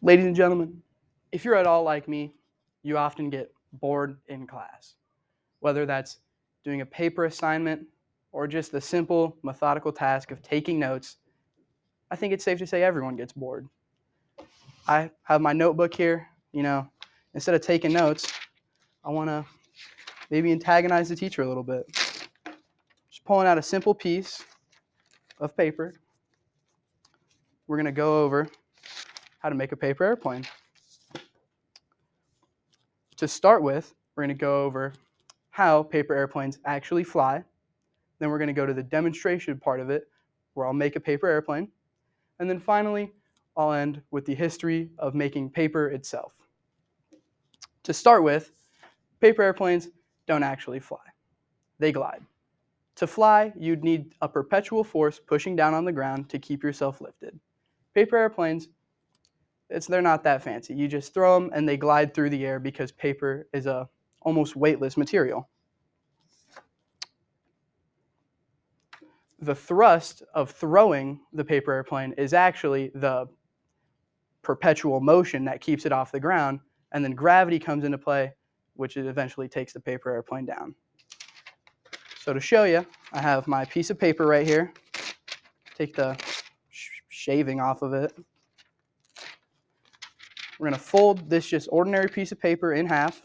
Ladies and gentlemen, if you're at all like me, you often get bored in class, whether that's doing a paper assignment or just the simple methodical task of taking notes. I think it's safe to say everyone gets bored. I have my notebook here, instead of taking notes, I want to maybe antagonize the teacher a little bit. Just pulling out a simple piece of paper. We're going to go over how to make a paper airplane. To start with, we're going to go over how paper airplanes actually fly. Then we're going to go to the demonstration part of it, where I'll make a paper airplane. And then finally, I'll end with the history of making paper itself. To start with, paper airplanes don't actually fly. They glide. To fly, you'd need a perpetual force pushing down on the ground to keep yourself lifted. Paper airplanes, they're not that fancy. You just throw them and they glide through the air because paper is a almost weightless material. The thrust of throwing the paper airplane is actually the perpetual motion that keeps it off the ground, and then gravity comes into play, which eventually takes the paper airplane down. So to show you, I have my piece of paper right here. Take the shaving off of it. We're going to fold this just ordinary piece of paper in half,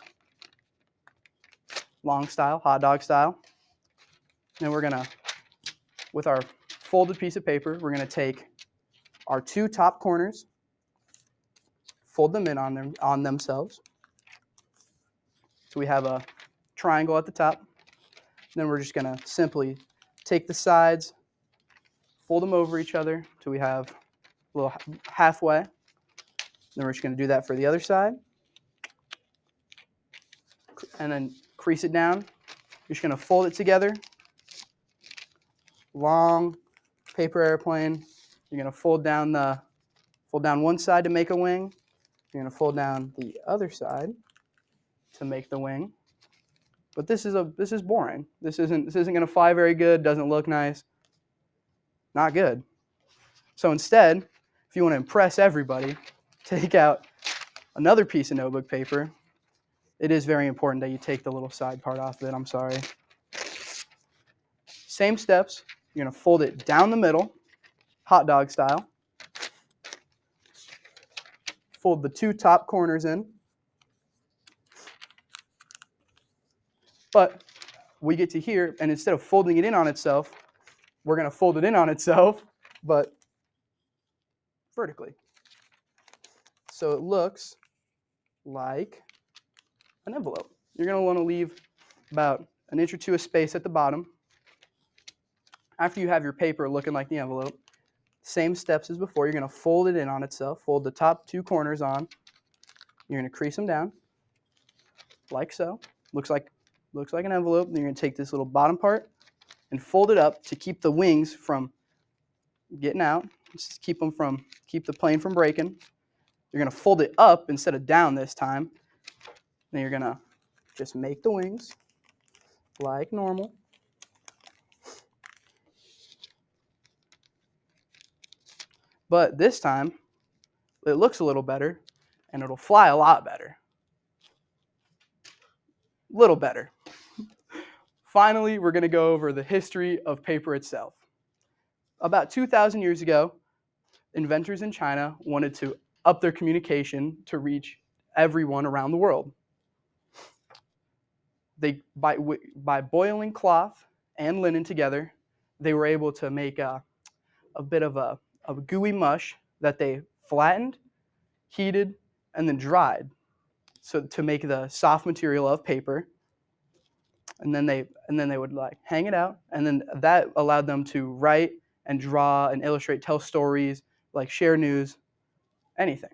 long style, hot dog style. Then we're going to, with our folded piece of paper, we're going to take our two top corners, fold them in on themselves. So we have a triangle at the top. Then we're just going to simply take the sides, fold them over each other till we have a little halfway. Then we're just going to do that for the other side. And then crease it down. You're just going to fold it together. Long paper airplane. You're going to fold down one side to make a wing. You're going to fold down the other side to make the wing. But this is boring. This isn't going to fly very good. Doesn't look nice. Not good. So instead, if you want to impress everybody, take out another piece of notebook paper. It is very important that you take the little side part off of it. I'm sorry. Same steps. You're going to fold it down the middle, hot dog style. Fold the two top corners in. But we get to here, and instead of folding it in on itself, we're going to fold it in on itself, but vertically. So it looks like an envelope. You're going to want to leave about an inch or two of space at the bottom. After you have your paper looking like the envelope, same steps as before. You're going to fold it in on itself. Fold the top two corners on. You're going to crease them down, like so. Looks like an envelope. Then you're going to take this little bottom part and fold it up to keep the wings from getting out. Just keep the plane from breaking. You're going to fold it up instead of down this time. Then you're going to just make the wings like normal. But this time, it looks a little better, and it'll fly a lot better. Little better. Finally, we're going to go over the history of paper itself. About 2,000 years ago, inventors in China wanted to up their communication to reach everyone around the world. By boiling cloth and linen together, they were able to make a bit of a gooey mush that they flattened, heated, and then dried, so to make the soft material of paper. And then they would hang it out, and then that allowed them to write and draw and illustrate, tell stories, share news, anything.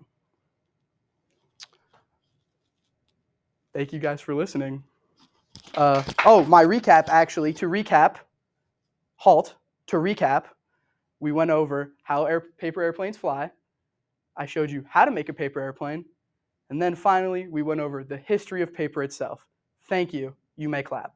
Thank you guys for listening. My recap, actually, to recap, we went over how paper airplanes fly. I showed you how to make a paper airplane. And then finally, we went over the history of paper itself. Thank you. You may clap.